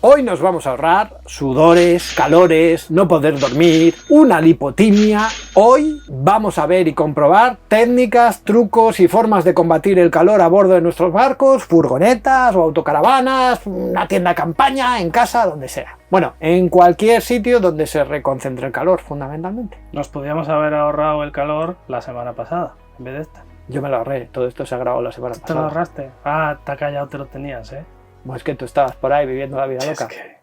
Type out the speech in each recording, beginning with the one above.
Hoy nos vamos a ahorrar sudores, calores, no poder dormir, una lipotimia. Hoy vamos a ver y comprobar técnicas, trucos y formas de combatir el calor a bordo de nuestros barcos, furgonetas o autocaravanas, una tienda de campaña, en casa, donde sea. Bueno, en cualquier sitio donde se reconcentre el calor, fundamentalmente. Nos podíamos haber ahorrado el calor la semana pasada, en vez de esta. Yo me lo ahorré, todo esto se ha grabado la semana pasada. ¿Te lo ahorraste? Ah, te ha callado, te lo tenías, ¿eh? Pues es que tú estabas por ahí viviendo la vida loca. Es que...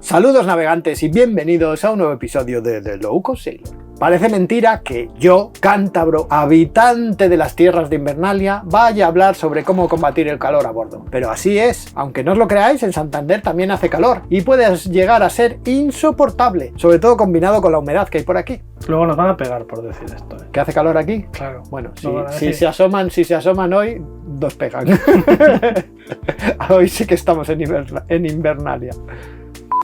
Saludos navegantes y bienvenidos a un nuevo episodio de The Low Cost Sailor. Parece mentira que yo, cántabro, habitante de las tierras de Invernalia, vaya a hablar sobre cómo combatir el calor a bordo. Pero así es, aunque no os lo creáis, en Santander también hace calor y puede llegar a ser insoportable, sobre todo combinado con la humedad que hay por aquí. Luego nos van a pegar por decir esto, ¿eh? ¿Que hace calor aquí? Claro. Bueno, No, si se asoman hoy, nos pegan. Hoy sí que estamos en Invernalia.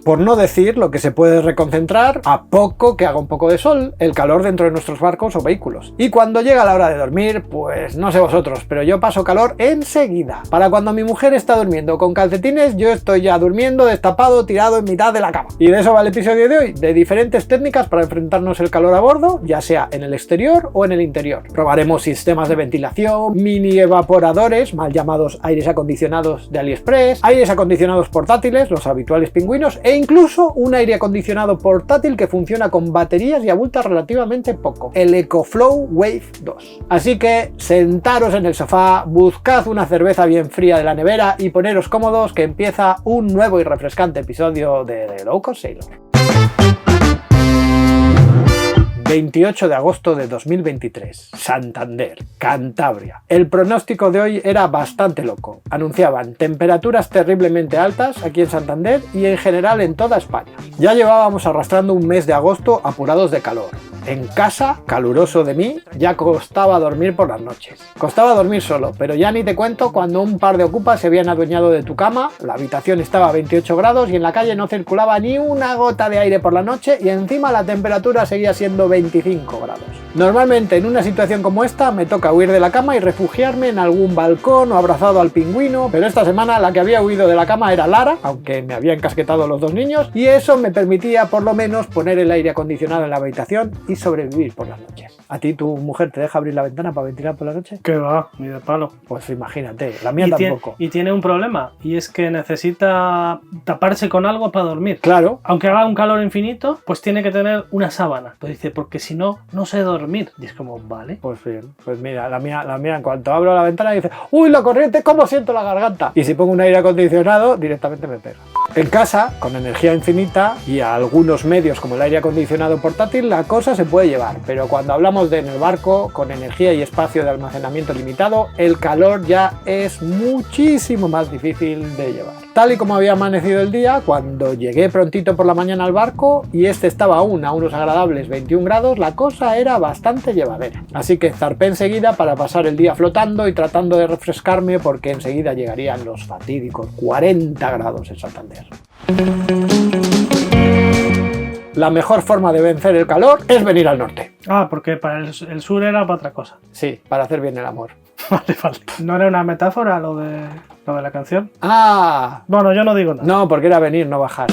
Por no decir lo que se puede reconcentrar a poco que haga un poco de sol, el calor dentro de nuestros barcos o vehículos. Y cuando llega la hora de dormir, pues no sé vosotros, pero yo paso calor enseguida. Para cuando mi mujer está durmiendo con calcetines, yo estoy ya durmiendo, destapado, tirado en mitad de la cama. Y de eso va el episodio de hoy, de diferentes técnicas para enfrentarnos el calor a bordo, ya sea en el exterior o en el interior. Probaremos sistemas de ventilación, mini evaporadores, mal llamados aires acondicionados de AliExpress, aires acondicionados portátiles, los habituales pingüinos, e incluso un aire acondicionado portátil que funciona con baterías y abulta relativamente poco, el EcoFlow Wave 2. Así que sentaros en el sofá, buscad una cerveza bien fría de la nevera y poneros cómodos, que empieza un nuevo y refrescante episodio de The Low Cost Sailor. 28 de agosto de 2023, Santander, Cantabria. El pronóstico de hoy era bastante loco. Anunciaban temperaturas terriblemente altas aquí en Santander y en general en toda España. Ya llevábamos arrastrando un mes de agosto apurados de calor. En casa, caluroso de mí, ya costaba dormir por las noches. Costaba dormir solo, pero ya ni te cuento cuando un par de ocupas se habían adueñado de tu cama, la habitación estaba a 28 grados y en la calle no circulaba ni una gota de aire por la noche y encima la temperatura seguía siendo 25 grados. Normalmente en una situación como esta me toca huir de la cama y refugiarme en algún balcón o abrazado al pingüino, pero esta semana la que había huido de la cama era Lara, aunque me había encasquetado los dos niños, y eso me permitía por lo menos poner el aire acondicionado en la habitación y sobrevivir por las noches. ¿A ti tu mujer te deja abrir la ventana para ventilar por la noche? ¿Qué va? Ni de palo. Pues imagínate, la mía tampoco. Y tiene un problema, y es que necesita taparse con algo para dormir. Claro. Aunque haga un calor infinito, pues tiene que tener una sábana. Pues dice, porque si no, no sé dormir. Y es como, vale. Pues bien, pues mira, la mía en cuanto abro la ventana dice, ¡uy, la corriente! ¿Cómo siento la garganta? Y si pongo un aire acondicionado, directamente me pega. En casa, con energía infinita y a algunos medios como el aire acondicionado portátil, la cosa se puede llevar, pero cuando hablamos de en el barco, con energía y espacio de almacenamiento limitado, el calor ya es muchísimo más difícil de llevar. Tal y como había amanecido el día, cuando llegué prontito por la mañana al barco y este estaba aún a unos agradables 21 grados, la cosa era bastante llevadera. Así que zarpé enseguida para pasar el día flotando y tratando de refrescarme, porque enseguida llegarían los fatídicos 40 grados en Santander. La mejor forma de vencer el calor es venir al norte. Ah, porque para el sur era para otra cosa. Sí, para hacer bien el amor. Vale. ¿No era una metáfora lo de la canción? ¡Ah! Bueno, yo no digo nada. No, porque era venir, no bajar.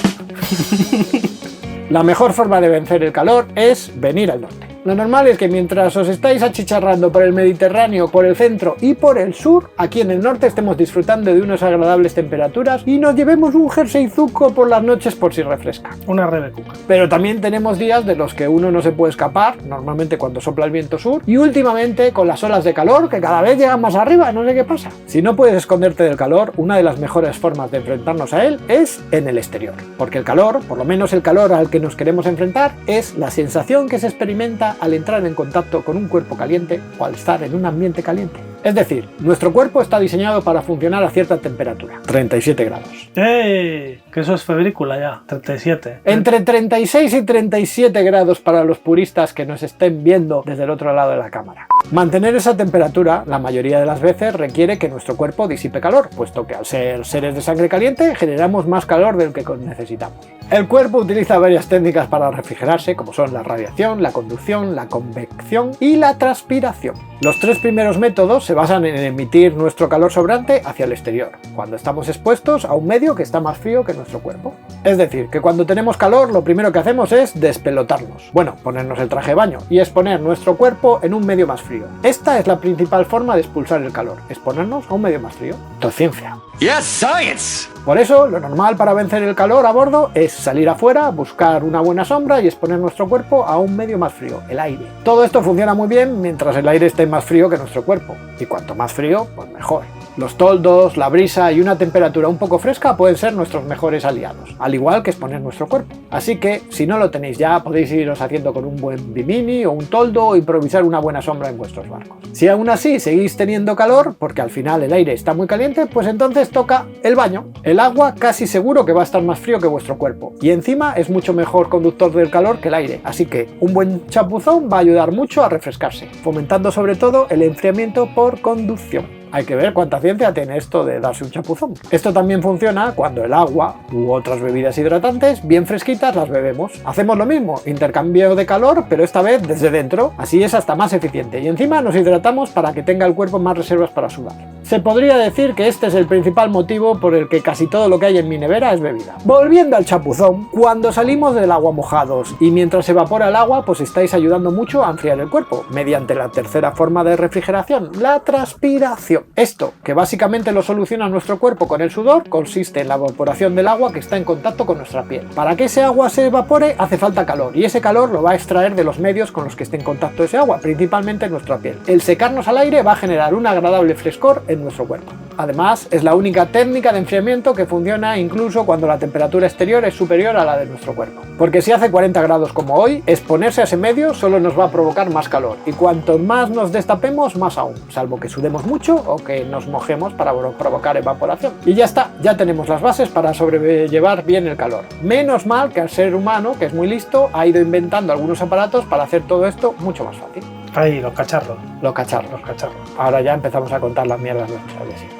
La mejor forma de vencer el calor es venir al norte. Lo normal es que mientras os estáis achicharrando por el Mediterráneo, por el centro y por el sur, aquí en el norte estemos disfrutando de unas agradables temperaturas y nos llevemos un jerseyzuco por las noches por si refresca. Una rebecuca. Pero también tenemos días de los que uno no se puede escapar, normalmente cuando sopla el viento sur, y últimamente con las olas de calor que cada vez llegan más arriba, no sé qué pasa. Si no puedes esconderte del calor, una de las mejores formas de enfrentarnos a él es en el exterior. Porque el calor, por lo menos el calor al que nos queremos enfrentar, es la sensación que se experimenta genera al entrar en contacto con un cuerpo caliente o al estar en un ambiente caliente. Es decir, nuestro cuerpo está diseñado para funcionar a cierta temperatura, 37 grados. ¡Ey! Que eso es febrícula ya, 37. Entre 36 y 37 grados para los puristas que nos estén viendo desde el otro lado de la cámara. Mantener esa temperatura, la mayoría de las veces, requiere que nuestro cuerpo disipe calor, puesto que al ser seres de sangre caliente generamos más calor del que necesitamos. El cuerpo utiliza varias técnicas para refrigerarse, como son la radiación, la conducción, la convección y la transpiración. Los tres primeros métodos se basan en emitir nuestro calor sobrante hacia el exterior, cuando estamos expuestos a un medio que está más frío que nuestro cuerpo. Es decir, que cuando tenemos calor lo primero que hacemos es despelotarnos. Bueno, ponernos el traje de baño y exponer nuestro cuerpo en un medio más frío. Esta es la principal forma de expulsar el calor, exponernos a un medio más frío. Esto es ciencia. Yes, science! Por eso, lo normal para vencer el calor a bordo es salir afuera, buscar una buena sombra y exponer nuestro cuerpo a un medio más frío, el aire. Todo esto funciona muy bien mientras el aire esté más frío que nuestro cuerpo, y cuanto más frío, pues mejor. Los toldos, la brisa y una temperatura un poco fresca pueden ser nuestros mejores aliados, al igual que exponer nuestro cuerpo. Así que, si no lo tenéis ya, podéis iros haciendo con un buen bimini o un toldo o improvisar una buena sombra en vuestros barcos. Si aún así seguís teniendo calor, porque al final el aire está muy caliente, pues entonces toca el baño. El agua casi seguro que va a estar más frío que vuestro cuerpo, y encima es mucho mejor conductor del calor que el aire, así que un buen chapuzón va a ayudar mucho a refrescarse, fomentando sobre todo el enfriamiento por conducción. Hay que ver cuánta ciencia tiene esto de darse un chapuzón. Esto también funciona cuando el agua u otras bebidas hidratantes bien fresquitas las bebemos. Hacemos lo mismo, intercambio de calor, pero esta vez desde dentro, así es hasta más eficiente, y encima nos hidratamos para que tenga el cuerpo más reservas para sudar. Se podría decir que este es el principal motivo por el que casi todo lo que hay en mi nevera es bebida. Volviendo al chapuzón, cuando salimos del agua mojados y mientras se evapora el agua, pues estáis ayudando mucho a enfriar el cuerpo, mediante la tercera forma de refrigeración, la transpiración. Esto, que básicamente lo soluciona nuestro cuerpo con el sudor, consiste en la evaporación del agua que está en contacto con nuestra piel. Para que ese agua se evapore hace falta calor, y ese calor lo va a extraer de los medios con los que esté en contacto ese agua, principalmente nuestra piel. El secarnos al aire va a generar un agradable frescor en nuestro cuerpo. Además, es la única técnica de enfriamiento que funciona incluso cuando la temperatura exterior es superior a la de nuestro cuerpo. Porque si hace 40 grados como hoy, exponerse a ese medio solo nos va a provocar más calor, y cuanto más nos destapemos, más aún, salvo que sudemos mucho o que nos mojemos para provocar evaporación. Y ya está, ya tenemos las bases para sobrellevar bien el calor. Menos mal que el ser humano, que es muy listo, ha ido inventando algunos aparatos para hacer todo esto mucho más fácil. Ahí, los cacharros. Los cacharros. Los cacharros. Ahora ya empezamos a contar las mierdas de siempre.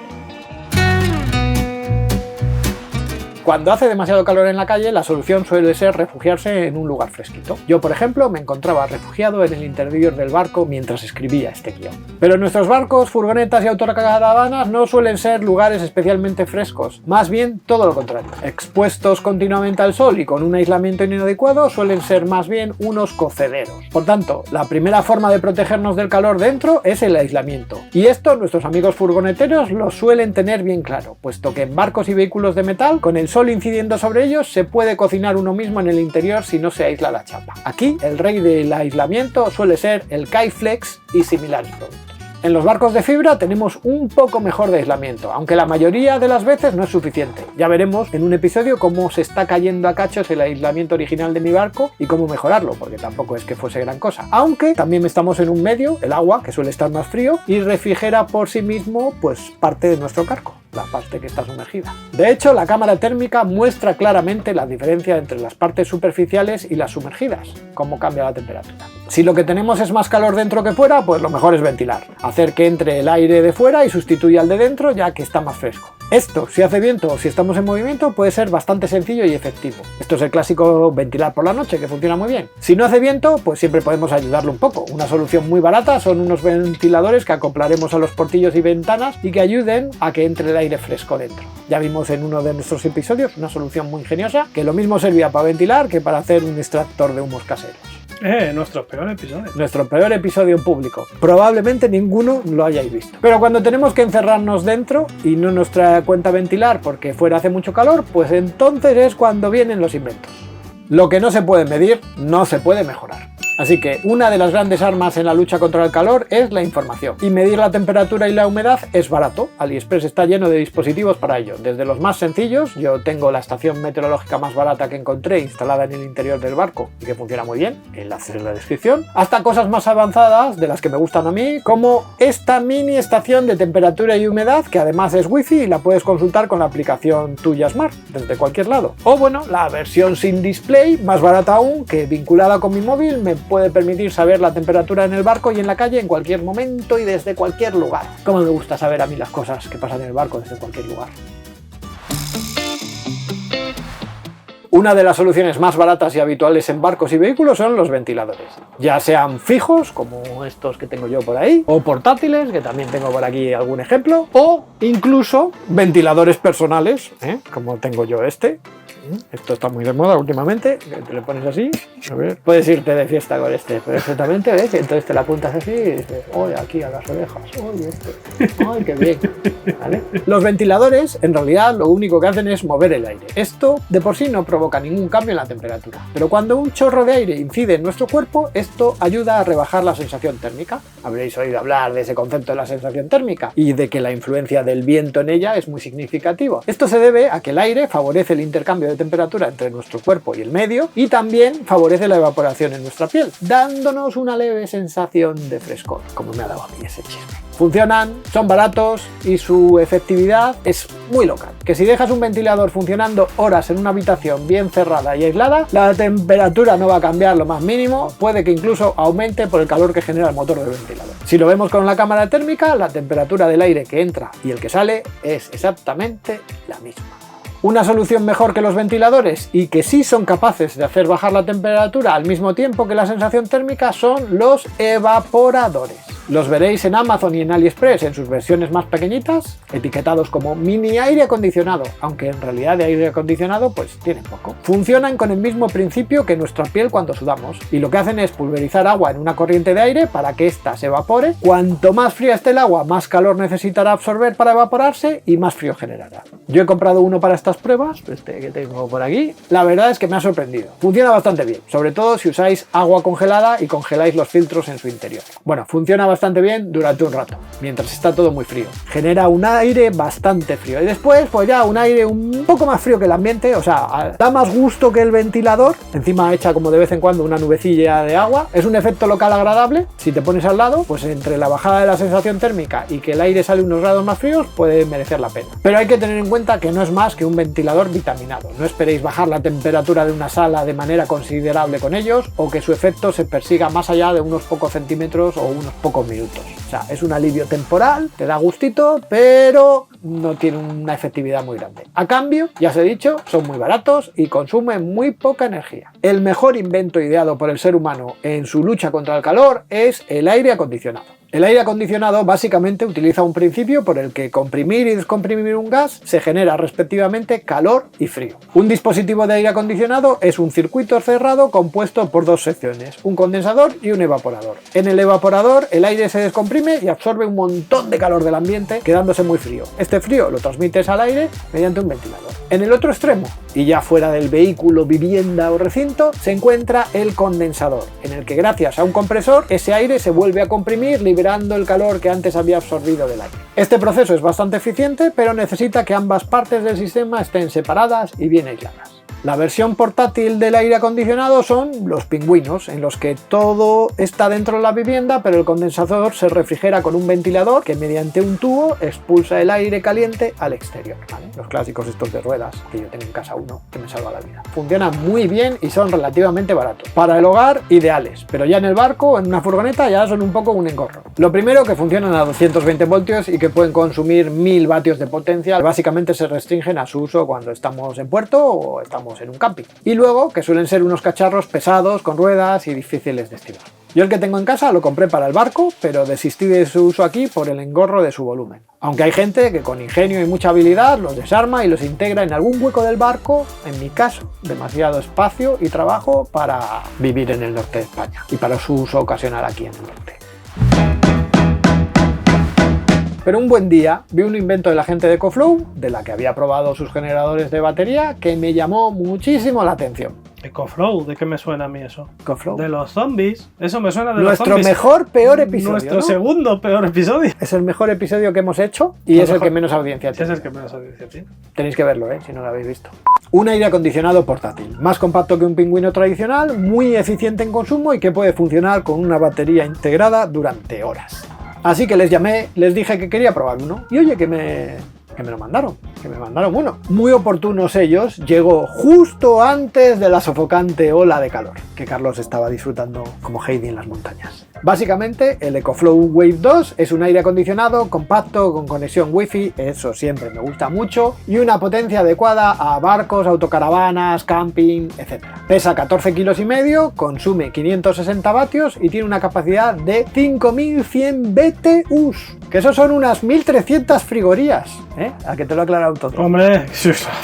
Cuando hace demasiado calor en la calle, la solución suele ser refugiarse en un lugar fresquito. Yo, por ejemplo, me encontraba refugiado en el interior del barco mientras escribía este guión. Pero nuestros barcos, furgonetas y autocaravanas no suelen ser lugares especialmente frescos, más bien todo lo contrario. Expuestos continuamente al sol y con un aislamiento inadecuado, suelen ser más bien unos cocederos. Por tanto, la primera forma de protegernos del calor dentro es el aislamiento. Y esto nuestros amigos furgoneteros lo suelen tener bien claro, puesto que en barcos y vehículos de metal, con el sol incidiendo sobre ellos, se puede cocinar uno mismo en el interior si no se aísla la chapa. Aquí, el rey del aislamiento suele ser el K-Flex y similares productos. En los barcos de fibra tenemos un poco mejor de aislamiento, aunque la mayoría de las veces no es suficiente. Ya veremos en un episodio cómo se está cayendo a cachos el aislamiento original de mi barco y cómo mejorarlo, porque tampoco es que fuese gran cosa. Aunque también estamos en un medio, el agua, que suele estar más frío, y refrigera por sí mismo pues parte de nuestro carco, la parte que está sumergida. De hecho, la cámara térmica muestra claramente la diferencia entre las partes superficiales y las sumergidas, cómo cambia la temperatura. Si lo que tenemos es más calor dentro que fuera, pues lo mejor es ventilar, hacer que entre el aire de fuera y sustituya al de dentro, ya que está más fresco. Esto, si hace viento o si estamos en movimiento, puede ser bastante sencillo y efectivo. Esto es el clásico ventilar por la noche, que funciona muy bien. Si no hace viento, pues siempre podemos ayudarlo un poco. Una solución muy barata son unos ventiladores que acoplaremos a los portillos y ventanas y que ayuden a que entre el aire fresco dentro. Ya vimos en uno de nuestros episodios una solución muy ingeniosa, que lo mismo servía para ventilar que para hacer un extractor de humos caseros. Nuestro peor episodio. Nuestro peor episodio en público. Probablemente ninguno lo hayáis visto. Pero cuando tenemos que encerrarnos dentro y no nos trae cuenta ventilar porque fuera hace mucho calor, pues entonces es cuando vienen los inventos. Lo que no se puede medir, no se puede mejorar. Así que una de las grandes armas en la lucha contra el calor es la información. Y medir la temperatura y la humedad es barato. AliExpress está lleno de dispositivos para ello. Desde los más sencillos, yo tengo la estación meteorológica más barata que encontré instalada en el interior del barco y que funciona muy bien, enlaces en la descripción, hasta cosas más avanzadas de las que me gustan a mí, como esta mini estación de temperatura y humedad que además es wifi y la puedes consultar con la aplicación Tuya Smart desde cualquier lado. O bueno, la versión sin display, más barata aún, que vinculada con mi móvil me puede permitir saber la temperatura en el barco y en la calle en cualquier momento y desde cualquier lugar. Como me gusta saber a mí las cosas que pasan en el barco desde cualquier lugar. Una de las soluciones más baratas y habituales en barcos y vehículos son los ventiladores. Ya sean fijos, como estos que tengo yo por ahí, o portátiles, que también tengo por aquí algún ejemplo, o incluso ventiladores personales, como tengo yo este. Esto está muy de moda últimamente, que te lo pones así, a ver, puedes irte de fiesta con este perfectamente, ¿ves? Y entonces te la apuntas así y dices, ¡oye, aquí a las orejas! ¡Oye, ¡ay, qué bien! ¿Vale? Los ventiladores, en realidad, lo único que hacen es mover el aire. Esto, de por sí, no provoca ningún cambio en la temperatura. Pero cuando un chorro de aire incide en nuestro cuerpo, esto ayuda a rebajar la sensación térmica. Habréis oído hablar de ese concepto de la sensación térmica y de que la influencia del viento en ella es muy significativa. Esto se debe a que el aire favorece el intercambio de temperatura entre nuestro cuerpo y el medio y también favorece la evaporación en nuestra piel, dándonos una leve sensación de frescor, como me ha dado a mí ese chisme. Funcionan, son baratos y su efectividad es muy local. Que si dejas un ventilador funcionando horas en una habitación bien cerrada y aislada, la temperatura no va a cambiar lo más mínimo, puede que incluso aumente por el calor que genera el motor del ventilador. Si lo vemos con la cámara térmica, la temperatura del aire que entra y el que sale es exactamente la misma. Una solución mejor que los ventiladores y que sí son capaces de hacer bajar la temperatura al mismo tiempo que la sensación térmica son los evaporadores. Los veréis en Amazon y en AliExpress en sus versiones más pequeñitas, etiquetados como mini aire acondicionado, aunque en realidad de aire acondicionado pues tienen poco. Funcionan con el mismo principio que nuestra piel cuando sudamos y lo que hacen es pulverizar agua en una corriente de aire para que ésta se evapore. Cuanto más fría esté el agua, más calor necesitará absorber para evaporarse y más frío generará. Yo he comprado uno para estas pruebas, este que tengo por aquí. La verdad es que me ha sorprendido. Funciona bastante bien, sobre todo si usáis agua congelada y congeláis los filtros en su interior. Bueno, funciona bastante bien durante un rato, mientras está todo muy frío. Genera un aire bastante frío y después pues ya un aire un poco más frío que el ambiente, o sea, da más gusto que el ventilador, encima echa como de vez en cuando una nubecilla de agua. Es un efecto local agradable. Si te pones al lado, pues entre la bajada de la sensación térmica y que el aire sale unos grados más fríos, puede merecer la pena. Pero hay que tener en cuenta que no es más que un ventilador vitaminado. No esperéis bajar la temperatura de una sala de manera considerable con ellos o que su efecto se persiga más allá de unos pocos centímetros o unos pocos minutos. O sea, es un alivio temporal, te da gustito, pero no tiene una efectividad muy grande. A cambio, ya os he dicho, son muy baratos y consumen muy poca energía. El mejor invento ideado por el ser humano en su lucha contra el calor es el aire acondicionado. El aire acondicionado básicamente utiliza un principio por el que comprimir y descomprimir un gas se genera respectivamente calor y frío. Un dispositivo de aire acondicionado es un circuito cerrado compuesto por dos secciones, un condensador y un evaporador. En el evaporador el aire se descomprime y absorbe un montón de calor del ambiente, quedándose muy frío. Este frío lo transmites al aire mediante un ventilador. En el otro extremo, y ya fuera del vehículo, vivienda o recinto, se encuentra el condensador, en el que gracias a un compresor ese aire se vuelve a comprimir liberando el calor que antes había absorbido del aire. Este proceso es bastante eficiente, pero necesita que ambas partes del sistema estén separadas y bien aisladas. La versión portátil del aire acondicionado son los pingüinos, en los que todo está dentro de la vivienda, pero el condensador se refrigera con un ventilador que mediante un tubo expulsa el aire caliente al exterior. ¿Vale? Los clásicos estos de ruedas, que yo tengo en casa uno, que me salva la vida. Funcionan muy bien y son relativamente baratos. Para el hogar, ideales, pero ya en el barco o en una furgoneta ya son un poco un engorro. Lo primero, que funcionan a 220 voltios y que pueden consumir 1000 vatios de potencia. Básicamente se restringen a su uso cuando estamos en puerto o estamos en un camping. Y luego, que suelen ser unos cacharros pesados, con ruedas y difíciles de estirar. Yo el que tengo en casa lo compré para el barco, pero desistí de su uso aquí por el engorro de su volumen. Aunque hay gente que con ingenio y mucha habilidad los desarma y los integra en algún hueco del barco, en mi caso, demasiado espacio y trabajo para vivir en el norte de España y para su uso ocasional aquí en el norte. Pero un buen día vi un invento de la gente de EcoFlow, de la que había probado sus generadores de batería, que me llamó muchísimo la atención. EcoFlow, ¿de qué me suena a mí eso? EcoFlow. De los zombies. Eso me suena de Nuestro los zombies. mejor, peor episodio, Nuestro ¿no? segundo peor episodio. Es el mejor episodio que hemos hecho y es el que menos audiencia Ese es tiene. el que menos audiencia tiene. Tenéis que verlo, si no lo habéis visto. Un aire acondicionado portátil, más compacto que un pingüino tradicional, muy eficiente en consumo y que puede funcionar con una batería integrada durante horas. Así que les llamé, les dije que quería probar uno y oye que me lo mandaron, que me mandaron uno. Muy oportunos ellos, llegó justo antes de la sofocante ola de calor que Carlos estaba disfrutando como Heidi en las montañas. Básicamente, el EcoFlow Wave 2 es un aire acondicionado compacto con conexión Wi-Fi, eso siempre me gusta mucho, y una potencia adecuada a barcos, autocaravanas, camping, etc. Pesa 14 kilos y medio, consume 560 vatios y tiene una capacidad de 5100 BTUs, que eso son unas 1300 frigorías, a que te lo he aclarado todo. Hombre,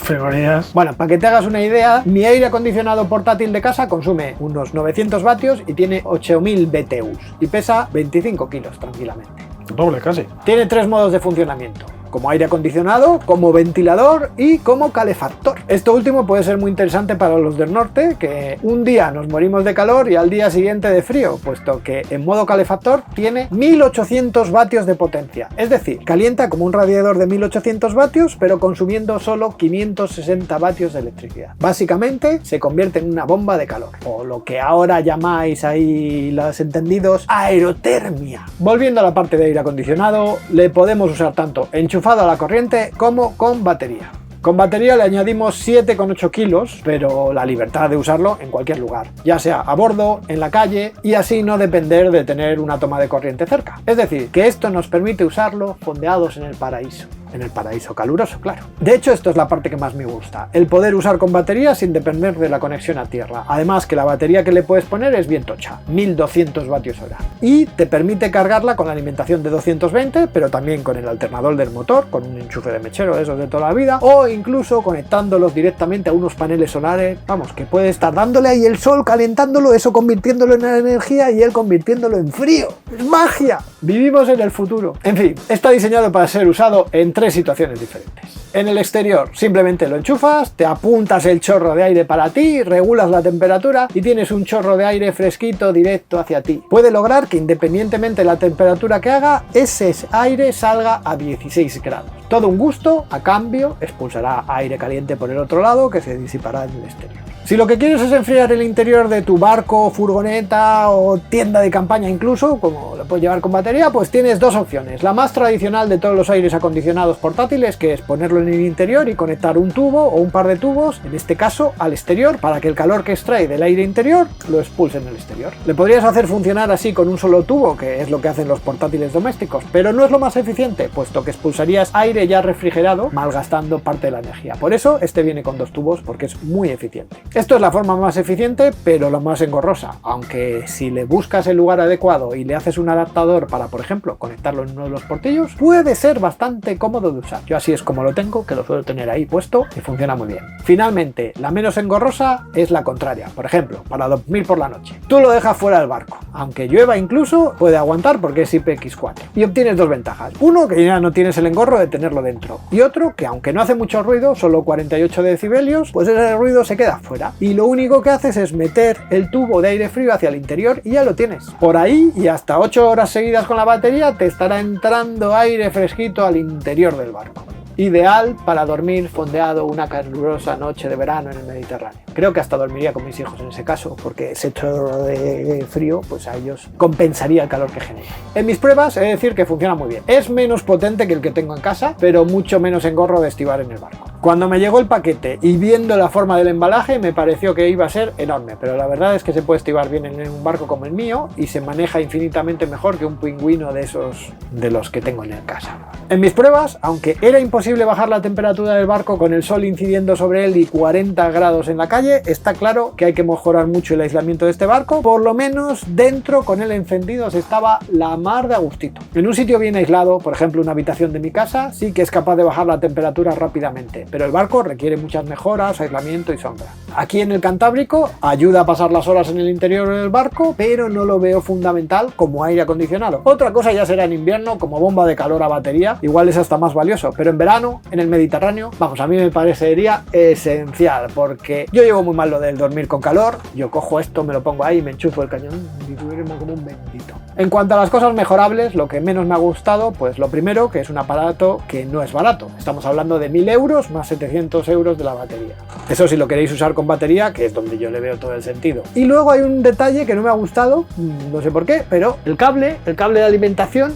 frigorías. Bueno, para que te hagas una idea, mi aire acondicionado portátil de casa consume unos 900 vatios y tiene 8000 BTUs y pesa 25 kilos tranquilamente. Doble casi. Tiene 3 modos de funcionamiento: como aire acondicionado, como ventilador y como calefactor. Esto último puede ser muy interesante para los del norte, que un día nos morimos de calor y al día siguiente de frío, puesto que en modo calefactor tiene 1800 vatios de potencia. Es decir, calienta como un radiador de 1800 vatios, pero consumiendo solo 560 vatios de electricidad. Básicamente se convierte en una bomba de calor, o lo que ahora llamáis ahí los entendidos aerotermia. Volviendo a la parte de aire acondicionado, le podemos usar tanto enchufado a la corriente como con batería. Con batería le añadimos 7,8 kilos, pero la libertad de usarlo en cualquier lugar, ya sea a bordo, en la calle, y así no depender de tener una toma de corriente cerca. Es decir, que esto nos permite usarlo fondeados en el paraíso. En el paraíso caluroso, claro. De hecho, esto es la parte que más me gusta, el poder usar con batería sin depender de la conexión a tierra. Además que la batería que le puedes poner es bien tocha, 1200 vatios hora. Y te permite cargarla con la alimentación de 220, pero también con el alternador del motor, con un enchufe de mechero de esos de toda la vida, o incluso conectándolos directamente a unos paneles solares. Vamos, que puede estar dándole ahí el sol, calentándolo, eso convirtiéndolo en energía y él convirtiéndolo en frío. ¡Es magia! Vivimos en el futuro. En fin, está diseñado para ser usado en 3 situaciones diferentes. En el exterior, simplemente lo enchufas, te apuntas el chorro de aire para ti, regulas la temperatura y tienes un chorro de aire fresquito directo hacia ti. Puede lograr que independientemente de la temperatura que haga, ese aire salga a 16 grados. Todo un gusto, a cambio, expulsará aire caliente por el otro lado que se disipará en el exterior. Si lo que quieres es enfriar el interior de tu barco, furgoneta o tienda de campaña incluso, como lo puedes llevar con batería, pues tienes 2 opciones. La más tradicional de todos los aires acondicionados portátiles, que es ponerlo en el interior y conectar un tubo o un par de tubos, en este caso al exterior, para que el calor que extrae del aire interior lo expulse en el exterior. Le podrías hacer funcionar así con un solo tubo, que es lo que hacen los portátiles domésticos, pero no es lo más eficiente, puesto que expulsarías aire ya refrigerado, malgastando parte de la energía. Por eso este viene con 2 tubos, porque es muy eficiente. Esto es la forma más eficiente, pero la más engorrosa, aunque si le buscas el lugar adecuado y le haces un adaptador para, por ejemplo, conectarlo en uno de los portillos, puede ser bastante cómodo de usar. Yo así es como lo tengo, que lo suelo tener ahí puesto y funciona muy bien. Finalmente, la menos engorrosa es la contraria. Por ejemplo, para dormir por la noche. Tú lo dejas fuera del barco, aunque llueva incluso, puede aguantar porque es IPX4. Y obtienes 2 ventajas. Uno, que ya no tienes el engorro de tenerlo dentro. Y otro, que aunque no hace mucho ruido, solo 48 decibelios, pues ese ruido se queda fuera. Y lo único que haces es meter el tubo de aire frío hacia el interior y ya lo tienes. Por ahí y hasta 8 horas seguidas con la batería te estará entrando aire fresquito al interior del barco. Ideal para dormir fondeado una calurosa noche de verano en el Mediterráneo. Creo que hasta dormiría con mis hijos en ese caso, porque ese chorro de frío, pues a ellos compensaría el calor que genera. En mis pruebas he de decir que funciona muy bien. Es menos potente que el que tengo en casa, pero mucho menos engorro de estibar en el barco. Cuando me llegó el paquete y viendo la forma del embalaje me pareció que iba a ser enorme, pero la verdad es que se puede estibar bien en un barco como el mío y se maneja infinitamente mejor que un pingüino de esos de los que tengo en casa. En mis pruebas, aunque era imposible bajar la temperatura del barco con el sol incidiendo sobre él y 40 grados en la calle, está claro que hay que mejorar mucho el aislamiento de este barco. Por lo menos dentro, con él encendido, se estaba la mar de a gustito. En un sitio bien aislado, por ejemplo una habitación de mi casa, sí que es capaz de bajar la temperatura rápidamente, pero el barco requiere muchas mejoras, aislamiento y sombra. Aquí en el Cantábrico ayuda a pasar las horas en el interior del barco, pero no lo veo fundamental como aire acondicionado. Otra cosa ya será en invierno como bomba de calor a batería, igual es hasta más valioso, pero en verano, en el Mediterráneo, vamos, a mí me parecería esencial, porque yo llevo muy mal lo del dormir con calor, yo cojo esto, me lo pongo ahí, me enchufo el cañón y duermo como un bendito. En cuanto a las cosas mejorables, lo que menos me ha gustado, pues lo primero, que es un aparato que no es barato. Estamos hablando de 1.000 euros más 700 euros de la batería. Eso si lo queréis usar con batería, que es donde yo le veo todo el sentido. Y luego hay un detalle que no me ha gustado, no sé por qué, pero el cable de alimentación,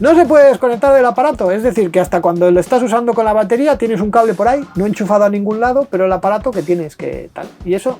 no se puede desconectar del aparato. Es decir, que hasta cuando lo estás usando con la batería tienes un cable por ahí, no enchufado a ningún lado, pero el aparato que tienes que tal. Y eso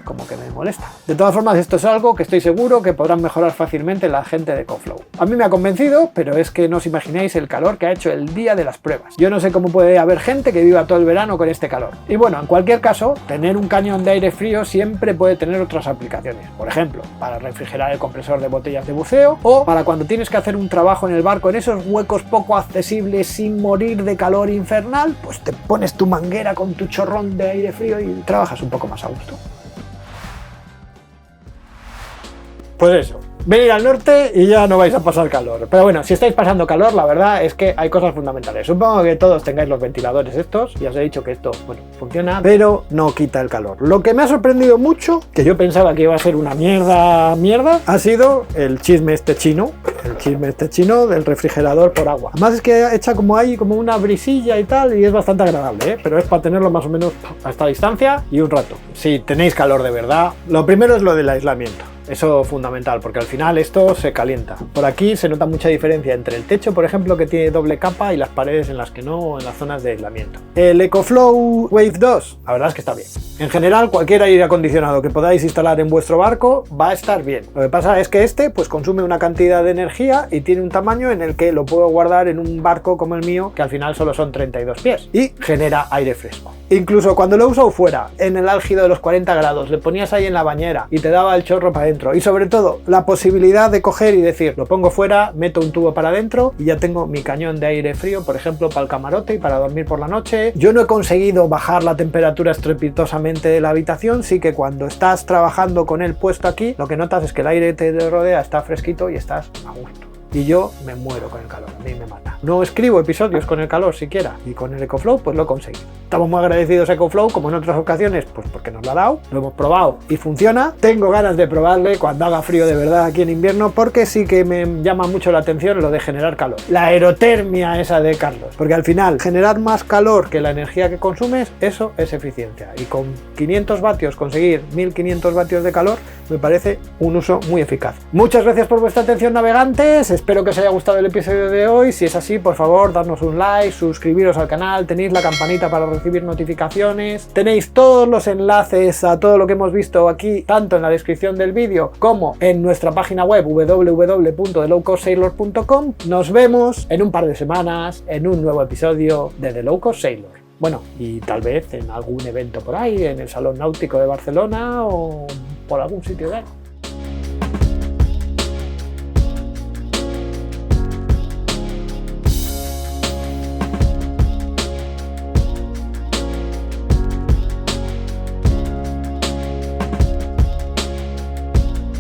como que me molesta. De todas formas, esto es algo que estoy seguro que podrán mejorar fácilmente la gente de EcoFlow. A mí me ha convencido, pero es que no os imagináis el calor que ha hecho el día de las pruebas. Yo no sé cómo puede haber gente que viva todo el verano con este calor. Y bueno, en cualquier caso, tener un cañón de aire frío siempre puede tener otras aplicaciones. Por ejemplo, para refrigerar el compresor de botellas de buceo o para cuando tienes que hacer un trabajo en el barco en esos huecos poco accesibles sin morir de calor infernal, pues te pones tu manguera con tu chorrón de aire frío y trabajas un poco más a gusto. Pues eso, venid al norte y ya no vais a pasar calor. Pero bueno, si estáis pasando calor, la verdad es que hay cosas fundamentales. Supongo que todos tengáis los ventiladores estos. Ya os he dicho que esto, bueno, funciona, pero no quita el calor. Lo que me ha sorprendido mucho, que yo pensaba que iba a ser una mierda, ha sido el chisme este chino. El chisme este chino del refrigerador por agua. Además es que echa como ahí, como una brisilla y tal, y es bastante agradable, ¿eh? Pero es para tenerlo más o menos a esta distancia y un rato. Si tenéis calor de verdad, lo primero es lo del aislamiento. Eso fundamental, porque al final esto se calienta. Por aquí se nota mucha diferencia entre el techo, por ejemplo, que tiene doble capa, y las paredes en las que no, o en las zonas de aislamiento. El EcoFlow Wave 2, la verdad es que está bien. En general, cualquier aire acondicionado que podáis instalar en vuestro barco va a estar bien. Lo que pasa es que pues consume una cantidad de energía y tiene un tamaño en el que lo puedo guardar en un barco como el mío, que al final solo son 32 pies, y genera aire fresco. Incluso cuando lo he usado fuera, en el álgido de los 40 grados, le ponías ahí en la bañera y te daba el chorro para adentro. Y sobre todo, la posibilidad de coger y decir, lo pongo fuera, meto un tubo para adentro y ya tengo mi cañón de aire frío, por ejemplo, para el camarote y para dormir por la noche. Yo no he conseguido bajar la temperatura estrepitosamente de la habitación, sí que cuando estás trabajando con él puesto aquí, lo que notas es que el aire te rodea está fresquito y estás a gusto. Y yo me muero con el calor, a mí me mata. No escribo episodios con el calor siquiera, y con el EcoFlow pues lo he conseguido. Estamos muy agradecidos a EcoFlow, como en otras ocasiones, pues porque nos lo ha dado, lo hemos probado y funciona. Tengo ganas de probarle cuando haga frío de verdad aquí en invierno, porque sí que me llama mucho la atención lo de generar calor. La aerotermia esa de Carlos, porque al final generar más calor que la energía que consumes, eso es eficiencia. Y con 500 vatios conseguir 1500 vatios de calor me parece un uso muy eficaz. Muchas gracias por vuestra atención, navegantes. Espero que os haya gustado el episodio de hoy. Si es así, por favor, dadnos un like, suscribiros al canal, tenéis la campanita para recibir notificaciones, tenéis todos los enlaces a todo lo que hemos visto aquí, tanto en la descripción del vídeo como en nuestra página web www.thelowcostsailor.com. Nos vemos en un par de semanas en un nuevo episodio de The Low Cost Sailor. Bueno, y tal vez en algún evento por ahí, en el Salón Náutico de Barcelona o por algún sitio de ahí.